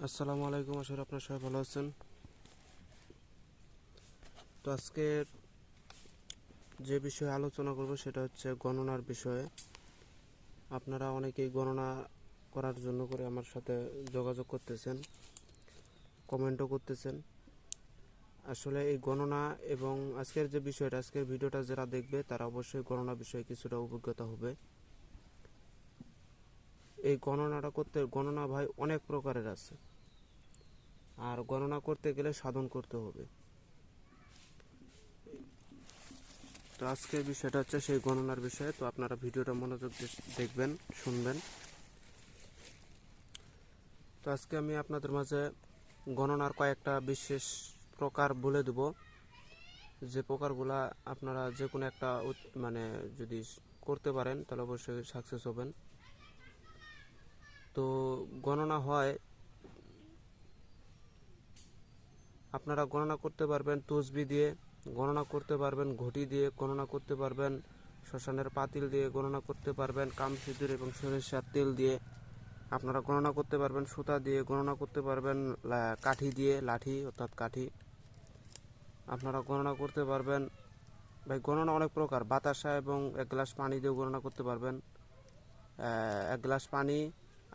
আসসালামু আলাইকুম, আশা করি আপনারা সবাই ভালো আছেন। তো আজকে যে বিষয়ে আলোচনা করব সেটা হচ্ছে গণনার বিষয়ে। আপনারা অনেকেই গণনা করার জন্য করে আমার সাথে যোগাযোগ করতেছেন, কমেন্টও করতেছেন। আসলে এই গণনা এবং আজকের যে বিষয়টা, আজকের ভিডিওটা যারা দেখবে তারা অবশ্যই গণনা বিষয়ে কিছুটা অভিজ্ঞতা হবে। এই গণনা ভাই অনেক প্রকারের আছে, আর গণনা করতে গেলে সাধন করতে হবে। তো আজকের বিষয়টা হচ্ছে সেই গণনার বিষয়ে। তো আপনারা ভিডিওটা মনোযোগ দিয়ে দেখবেন, শুনবেন। তো আজকে আমি আপনাদের মাঝে গণনার কয়েকটা বিশেষ প্রকার বলে দেব, যে প্রকারগুলা আপনারা যে কোনো একটা মানে যদি করতে পারেন তাহলে অবশ্যই সাকসেস হবেন। তো গণনা হয়, আপনারা গণনা করতে পারবেন তসবি দিয়ে, গণনা করতে পারবেন ঘটি দিয়ে, গণনা করতে পারবেন শ্মশানের পাতিল দিয়ে, গণনা করতে পারবেন কামসিঁদুর এবং সরিষার তেল দিয়ে, আপনারা গণনা করতে পারবেন সুতা দিয়ে, গণনা করতে পারবেন কাঠি দিয়ে, লাঠি অর্থাৎ কাঠি। আপনারা গণনা করতে পারবেন, ভাই গণনা অনেক প্রকার, বাতাসা এবং এক গ্লাস পানি দিয়েও গণনা করতে পারবেন। এক গ্লাস পানি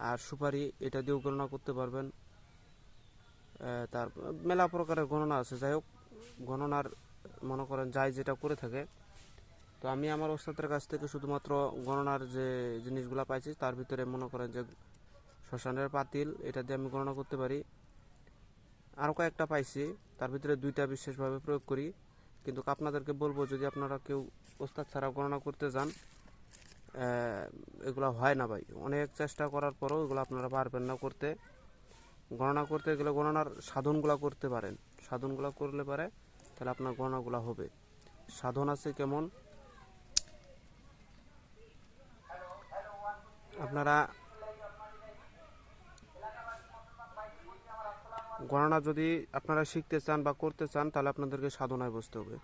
আর সুপারি এটা দিয়েও গণনা করতে পারবেন। তার মেলা প্রকারের গণনা আছে। যাই হোক, গণনার মনে করেন যাই যেটা করে থাকে। তো আমি আমার ওস্তাদের কাছ থেকে শুধুমাত্র গণনার যে জিনিসগুলো পাইছি তার ভিতরে মনে করেন যে শ্মশানের পাতিল এটা দিয়ে আমি গণনা করতে পারি। আরও কয়েকটা পাইছি, তার ভিতরে দুইটা বিশেষভাবে প্রয়োগ করি। কিন্তু আপনাদেরকে বলবো, যদি আপনারা কেউ ওস্তাদ ছাড়া গণনা করতে যান, এগুলো হয় না ভাই। অনেক চেষ্টা করার পরও এগুলো আপনারা পারবেন না করতে। গণনা করতে গেলে গণনার সাধনগুলো করতে পারেন, সাধনগুলো করলে পারে তাহলে আপনার গণনাগুলো হবে। সাধন আছে কেমন, আপনারা গণনা যদি আপনারা শিখতে চান বা করতে চান তাহলে আপনাদেরকে সাধনায় বসতে হবে।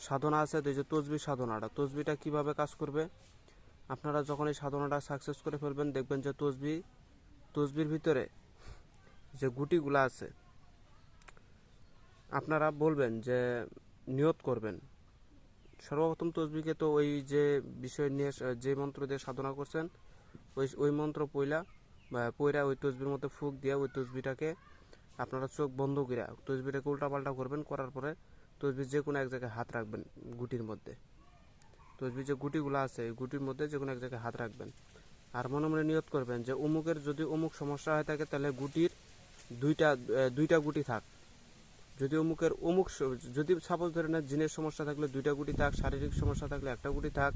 সাধনা আছে, তো এই যে তসবি সাধনাটা, তসবিটা কিভাবে কাজ করবে, আপনারা যখন এই সাধনাটা সাকসেস করে ফেলবেন দেখবেন যে তসবির ভিতরে যে গুটিগুলো আছে, আপনারা বলবেন যে নিয়ত করবেন। সর্বপ্রথম তসবিকে তো ওই যে বিষয় নিয়ে যে মন্ত্র দিয়ে সাধনা করছেন ওই মন্ত্র পইরা ওই তসবির মধ্যে ফুঁক দিয়ে ওই তসবিটাকে আপনারা চোখ বন্ধ করে তসবিটাকে উল্টাপাল্টা করবেন। করার পরে তসবির যে কোনো এক জায়গায় হাত রাখবেন, গুটির মধ্যে তসবির যে গুটিগুলো আছে এই গুটির মধ্যে যে কোনো এক জায়গায় হাত রাখবেন। আর মনে মনে নিয়ত করবেন যে যদি অমুক সমস্যা হয়ে থাকে তাহলে গুটির দুইটা গুটি থাক। যদি যদি সাপোজ ধরে নেন জিনের সমস্যা থাকলে দুইটা গুটি থাক, শারীরিক সমস্যা থাকলে একটা গুটি থাক,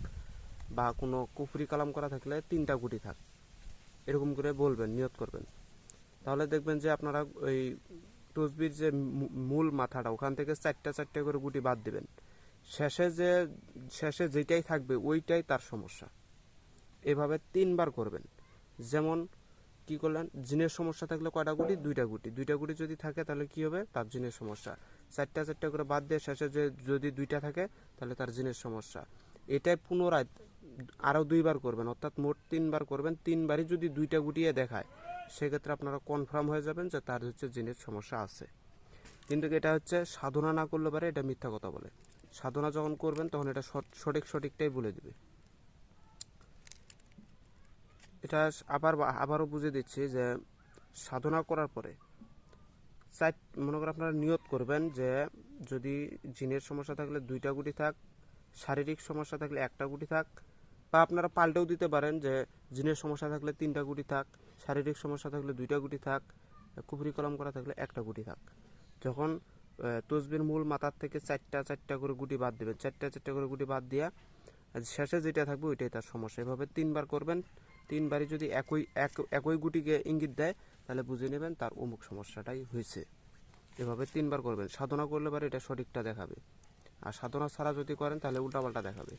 বা কোনো কুফরি কালাম করা থাকলে তিনটা গুটি থাক, এরকম করে বলবেন, নিয়ত করবেন। তাহলে দেখবেন যে আপনারা ওই তসবির যে মূল মাথাটা ওখান থেকে চারটা চারটা করে গুটি বাদ দিবেন। শেষে যেটাই থাকবে ওইটাই তার সমস্যা। এভাবে 3বার করবেন। যেমন কি করলেন, জিনের সমস্যা থাকলে কয়টা গুটি, দুইটা গুটি যদি থাকে তাহলে কি হবে, তার জিনের সমস্যা। চারটা চারটা করে বাদ দিয়ে শেষে যদি দুইটা থাকে তাহলে তার জিনের সমস্যা। এটাই পুনরায় আরও 2বার করবেন, অর্থাৎ মোট 3বার করবেন। 3বারই যদি দুইটা গুটিয়ে দেখায় সেক্ষেত্রে আপনারা কনফার্ম হয়ে যাবেন যে তার হচ্ছে জিনের সমস্যা আছে। কিন্তু এটা হচ্ছে সাধনা না করলে পারে এটা মিথ্যা কথা বলে। সাধনা যখন করবেন তখন এটা সঠিকটাই বলে দিবে। এটা আবারও বুঝিয়ে দিচ্ছি যে সাধনা করার পরে মনে করে আপনারা নিয়ত করবেন যে যদি জিনের সমস্যা থাকলে দুইটা গুটি থাক, শারীরিক সমস্যা থাকলে একটা গুটি থাক, বা আপনারা পাল্টেও দিতে পারেন যে জিনের সমস্যা থাকলে 3টা গুটি থাক, শারীরিক সমস্যা থাকলে 2টা গুটি থাক, কুফরি কলম করা থাকলে একটা গুটি থাক। যখন তসবির মূল মাথার থেকে চারটা চারটা করে গুটি বাদ দেবেন, চারটা চারটা করে গুটি বাদ দিয়া শেষে যেটা থাকবে ওইটাই তার সমস্যা। এভাবে 3বার করবেন। 3বারই যদি একই গুটিকে ইঙ্গিত দেয় তাহলে বুঝে নেবেন তার অমুক সমস্যাটাই হয়েছে। এভাবে 3বার করবেন। সাধনা করলে পারে এটা সঠিকটা দেখাবে, আর সাধনা ছাড়া যদি করেন তাহলে উল্টাপাল্টা দেখাবে।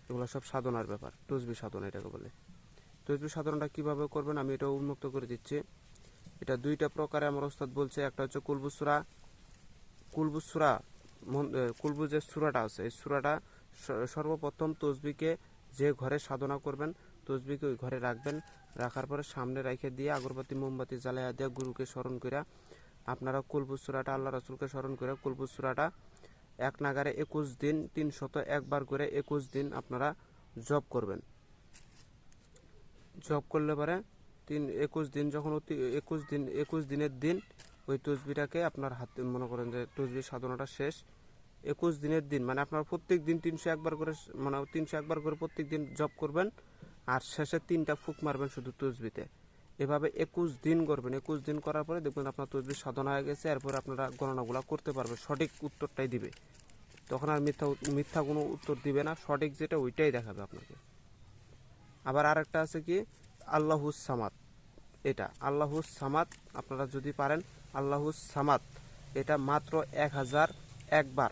এগুলো সব সাধনার ব্যাপার, তসবি সাধনা এটাকে বলে। তসবি সাধনাটা কীভাবে করবেন আমি এটা উন্মুক্ত করে দিচ্ছি। এটা 2টা প্রকারে আমার ওস্তাদ বলছে। একটা হচ্ছে কুলবুস যে সূরাটা আছে এই সূরাটা সর্বপ্রথম তসবিকে যে ঘরে সাধনা করবেন তসবিকে ওই ঘরে রাখবেন। রাখার পরে সামনে রেখে দিয়ে আগরবাতি মোমবাতি জ্বালাইয়া দিয়ে গুরুকে স্মরণ করে আপনারা কুলবুস সূরাটা, আল্লাহ রাসূলকে স্মরণ করে কুলবুস সূরাটা এক নাগারে 21 দিন 301 বার করে 21 দিন আপনারা জপ করবেন। জপ করলে পরে 21 দিন যখন 21 দিনের দিন ওই তসবিটাকে আপনার হাতে মনে করেন যে তসবির সাধনাটা শেষ। 21 দিনের দিন মানে আপনার প্রত্যেক দিন 301 বার করে, মানে 301 বার করে প্রত্যেক দিন জপ করবেন, আর শেষে 3টা ফুক মারবেন শুধু তসবিতে। এভাবে 21 দিন করবেন। 21 দিন করার পরে দেখবেন আপনার তসবির সাধনা হয়ে গেছে। এরপরে আপনারা গণনাগুলো করতে পারবেন, সঠিক উত্তরটাই দিবে। তখন আর মিথ্যা কোনো উত্তর দিবে না, সঠিক যেটা ওইটাই দেখাবে আপনাকে। আবার আরেকটা আছে কি আল্লাহুস সামাদ। এটা আল্লাহুস সামাদ আপনারা যদি পারেন, আল্লাহুস সামাদ এটা মাত্র 1001 বার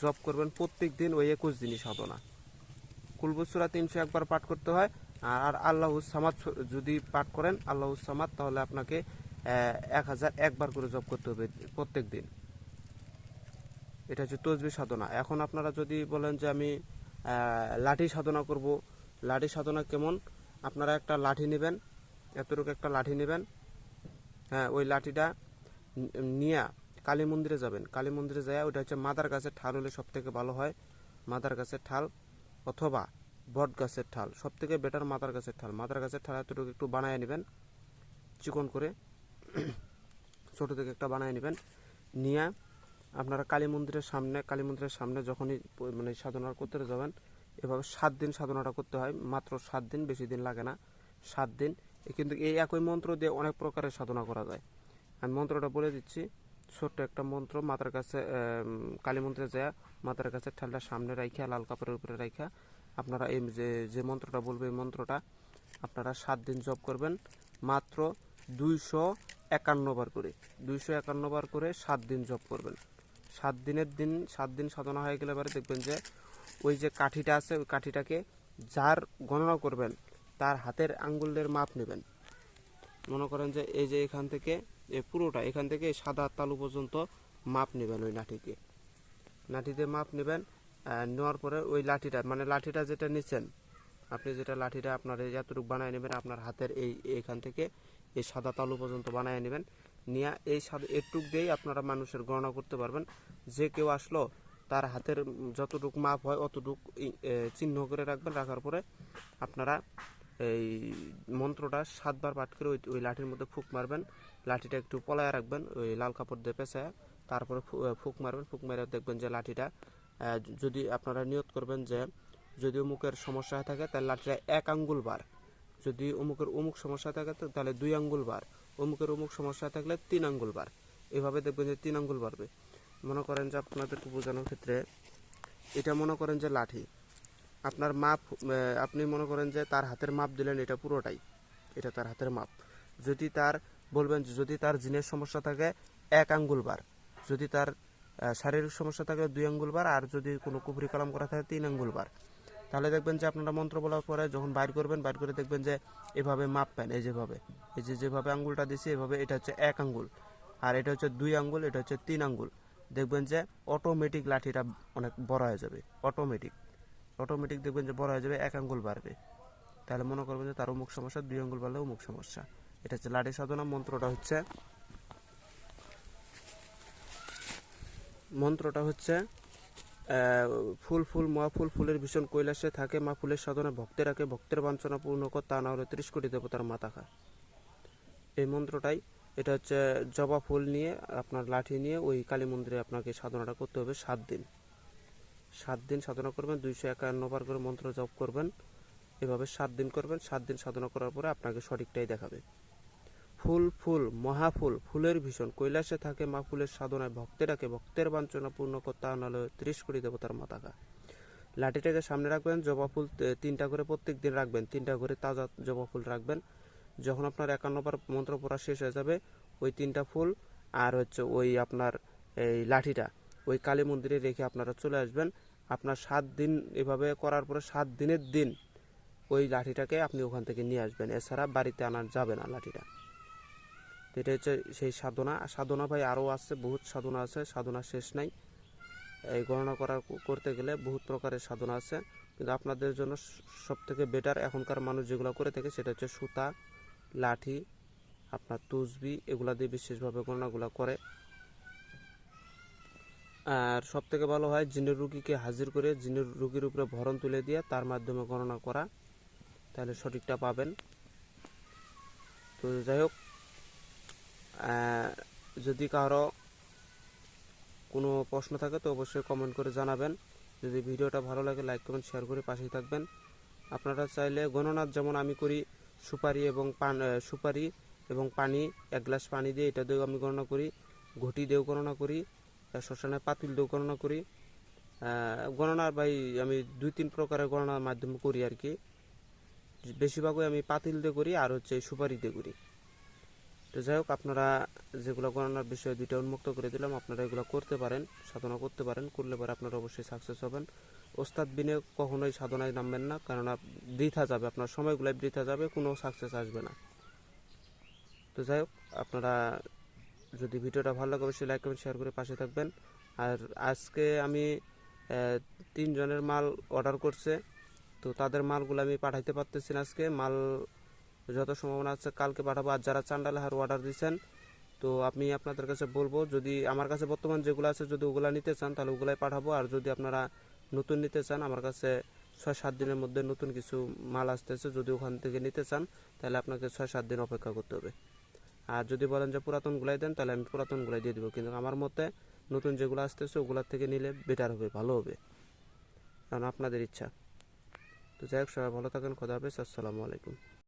জপ করবেন প্রত্যেক দিন, ওই 21 দিনই সাধনা। কুলবুস সূরা 301 বার পাঠ করতে হয়। আর আল্লাহুস সামাদ যদি পাঠ করেন আল্লাহুস সামাদ, তাহলে আপনাকে 1001 বার করে জপ করতে হবে প্রত্যেক দিন। এটা হচ্ছে তসবিহ সাধনা। এখন আপনারা যদি বলেন যে আমি লাঠি সাধনা করব, লাঠি সাধনা কেমন, আপনারা একটা লাঠি নেবেন, এতটুকু একটা লাঠি নেবেন। হ্যাঁ, ওই লাঠিটা নিয়ে কালী মন্দিরে যাবেন। কালী মন্দিরে যায় ওইটা হচ্ছে মাদার গাছের ঠাল হলে সব থেকে ভালো হয়। মাদার গাছের ঠাল অথবা বট গাছের ঠাল, সব থেকে বেটার মাদার গাছের ঠাল। মাদার গাছের ঠাল এতটুকু একটু বানায় নেবেন, চিকন করে ছোটো থেকে একটা বানায় নেবেন। নিয়ে আপনারা কালী মন্দিরের সামনে যখনই মানে সাধনা করতে যাবেন, এভাবে 7 দিন সাধনাটা করতে হয়। মাত্র 7 দিন, বেশি দিন লাগে না, 7 দিন। কিন্তু এই একই মন্ত্র দিয়ে অনেক প্রকারের সাধনা করা যায়। আমি মন্ত্রটা বলে দিচ্ছি, ছোট্ট একটা মন্ত্র। মাতার কাছে কালী মন্দিরে যায় মাতার কাছে ঠালটা সামনে রাখা, লাল কাপড়ের উপরে রাখা আপনারা এই যে মন্ত্রটা বলবে, এই মন্ত্রটা আপনারা 7 দিন জপ করবেন, মাত্র 251 বার করে। 251 বার করে 7 দিন জপ করবেন। 7 দিন সাধনা হয়ে গেলে পরে দেখবেন যে ওই যে কাঠিটা আছে, ওই কাঠিটাকে যার গণনা করবেন তার হাতের আঙ্গুলের মাপ নেবেন। মনে করেন যে এই যে এখান থেকে এই পুরোটা, এখান থেকে সাদা তালু পর্যন্ত মাপ নেবেন। ওই লাঠিতে মাপ নেবেন। নেওয়ার পরে ওই লাঠিটা যেটা নিচ্ছেন, আপনি যেটা লাঠিটা আপনার যতটুকু বানায় নেবেন, আপনার হাতের এইখান থেকে এই সাদা তালু পর্যন্ত বানায় নেবেন। নিয়ে এই এটুক দিয়েই আপনারা মানুষের গণনা করতে পারবেন। যে কেউ আসলো তার হাতের যতটুকু মাপ হয় অতটুকু চিহ্ন করে রাখবেন। রাখার পরে আপনারা এই মন্ত্রটা 7 বার পাঠ করে ওই লাঠির মধ্যে ফুক মারবেন। লাঠিটা একটু পলায় রাখবেন ওই লাল কাপড় দিয়ে পেঁচায়, তারপরে ফুক মারবেন। ফুক মেরে দেখবেন যে লাঠিটা, যদি আপনারা নিয়ত করবেন যে যদি অমুকের সমস্যা থাকে তাহলে লাঠিটা 1 আঙ্গুল বার, যদি অমুক সমস্যা থাকে তাহলে 2 আঙ্গুল বার, অমুক সমস্যা থাকলে 3 আঙ্গুল বার। এভাবে দেখবেন যে 3 আঙ্গুল বাড়বে। মনে করেন যে আপনাদেরকে বোঝানোর ক্ষেত্রে, এটা মনে করেন যে লাঠি আপনার মাপ, আপনি মনে করেন যে তার হাতের মাপ দিলেন, এটা পুরোটাই, এটা তার হাতের মাপ। যদি তার বলবেন যদি তার জিনের সমস্যা থাকে 1 আঙ্গুল বার, যদি তার শারীরিক সমস্যা থাকে 2 আঙ্গুল বার, আর যদি কোনো কুফরি কালাম করা থাকে 3 আঙ্গুল বার। তাহলে দেখবেন যে আপনারা মন্ত্র বলার পরে যখন বাইর করবেন, বাইর করে দেখবেন যে এভাবে মাপবেন, যেভাবে আঙ্গুলটা দিছি এভাবে, এটা হচ্ছে 1 আঙ্গুল, আর এটা হচ্ছে 2 আঙ্গুল, এটা হচ্ছে 3 আঙ্গুল। দেখবেন যে অটোমেটিক লাঠিটা অনেক বড় হয়ে যাবে, অটোমেটিক দেখবেন যে বড় হয়ে যাবে, 1 আঙ্গুল বাড়বে। তাহলে মনে করবেন যে তার অমুক সমস্যা, 2 আঙ্গুল বাড়লে অমুক সমস্যা। এটা হচ্ছে লাঠি সাধনা। মন্ত্রটা হচ্ছে ফুলের ভীষণ কৈলাসে থাকে, মা ফুলের সাধনা ভক্তে রাখে, ভক্তের বাঞ্ছনা পূর্ণ কর, তা না হলে 30 কোটি দেবতার মাথা খা। এই মন্ত্রটাই, এটা হচ্ছে জবা ফুল নিয়ে আপনার লাঠি নিয়ে ওই কালী মন্দিরে আপনাকে সাধনাটা করতে হবে 7 দিন। 7 দিন সাধনা করবেন, 251 বার করে মন্ত্র জপ করবেন। এভাবে 7 দিন করবেন। 7 দিন সাধনা করার পরে আপনাকে সঠিকটাই দেখাবে। মহাফুল ফুলের ভীষণ কৈলাসে থাকে, মা ফুলের সাধনায় ভক্তে রাখে, ভক্তের বাঞ্ছনা পূর্ণ করতে নাহলে 30 কোটি দেবতার মাথা খা। লাঠিটাকে সামনে রাখবেন, জবা ফুল 3টা করে প্রত্যেক দিন রাখবেন, 3টা করে তাজা জবা ফুল রাখবেন। যখন আপনার 51 বার মন্ত্র পড়া শেষ হয়ে যাবে, ওই 3টা ফুল আর হচ্ছে ওই আপনার এই লাঠিটা ওই কালী মন্দিরে রেখে আপনারা চলে আসবেন। আপনার 7 দিন এভাবে করার পরে 7 দিনের দিন ওই লাঠিটাকে আপনি ওখান থেকে নিয়ে আসবেন, এছাড়া বাড়িতে আনা যাবে না লাঠিটা। এটা হচ্ছে সেই সাধনা ভাই। আরও আছে, বহুত সাধনা আছে, সাধনা শেষ নাই। এই গণনা করতে গেলে বহুত প্রকারের সাধনা আছে। কিন্তু আপনাদের জন্য সব থেকে বেটার এখনকার মানুষ যেগুলো করে থাকে সেটা হচ্ছে সুতা, লাঠি, আপনার তসবি এগুলা দিয়ে বিশেষভাবে গণনাগুলো করে। আর সব থেকে ভালো হয় জিনের রুগীকে হাজির করে জিনের রুগীর উপরে ভরণ তুলে দিয়ে তার মাধ্যমে গণনা করা, তাহলে সঠিকটা পাবেন। তো যাই হোক, যদি কারো কোনো প্রশ্ন থাকে তো অবশ্যই কমেন্ট করে জানাবেন। যদি ভিডিওটা ভালো লাগে লাইক কমেন্ট শেয়ার করে পাশেই থাকবেন। আপনারা চাইলে গণনার যেমন আমি করি সুপারি এবং পানি, 1 গ্লাস পানি দিয়ে এটা দিয়েও আমি গণনা করি, ঘটি দিয়েও গণনা করি, শ্মশানের পাতিল দিয়েও গণনা করি। গণনার ভাই আমি 2-3 প্রকারের গণনার মাধ্যমে করি আর কি। বেশিরভাগই আমি পাতিল দিয়ে করি আর হচ্ছে সুপারি দিয়ে করি। তো যাই হোক, আপনারা যেগুলো গণনার বিষয়ে 2টা উন্মুক্ত করে দিলাম, আপনারা এগুলো করতে পারেন, সাধনা করতে পারেন। করলে পরে আপনারা অবশ্যই সাকসেস হবেন। ওস্তাদ বিনে কখনোই সাধনায় নামবেন না, কারণ বৃথা যাবে, আপনার সময়গুলাই বৃথা যাবে, কোনো সাকসেস আসবে না। তো যাই হোক, আপনারা যদি ভিডিওটা ভালো লাগে অবশ্যই লাইক কমেন্ট শেয়ার করে পাশে থাকবেন। আর আজকে আমি 3 জনের মাল অর্ডার করছে, তো তাদের মালগুলো আমি পাঠাইতে পারতেছি না আজকে। মাল যত সম্ভাবনা আছে কালকে পাঠাবো। আর যারা চান্ডালাহার অর্ডার দিচ্ছেন, তো আমি আপনাদের কাছে বলবো, যদি আমার কাছে বর্তমান যেগুলো আছে যদি ওগুলো নিতে চান তাহলে ওগুলাই পাঠাবো। আর যদি আপনারা নতুন নিতে চান, আমার কাছে 6-7 দিনের মধ্যে নতুন কিছু মাল আসতেছে, যদি ওখান থেকে নিতে চান তাহলে আপনাকে 6-7 দিন অপেক্ষা করতে হবে। আর যদি বলেন যে পুরাতনগুলাই দেন, তাহলে আমি পুরাতনগুলাই দিয়ে দেবো। কিন্তু আমার মতে নতুন যেগুলো আসতেছে ওগুলোর থেকে নিলে বেটার হবে, ভালো হবে, কারণ আপনাদের ইচ্ছা। তো যাই হোক, সবাই ভালো থাকেন, খোদা হাফেজ, আসসালামু আলাইকুম।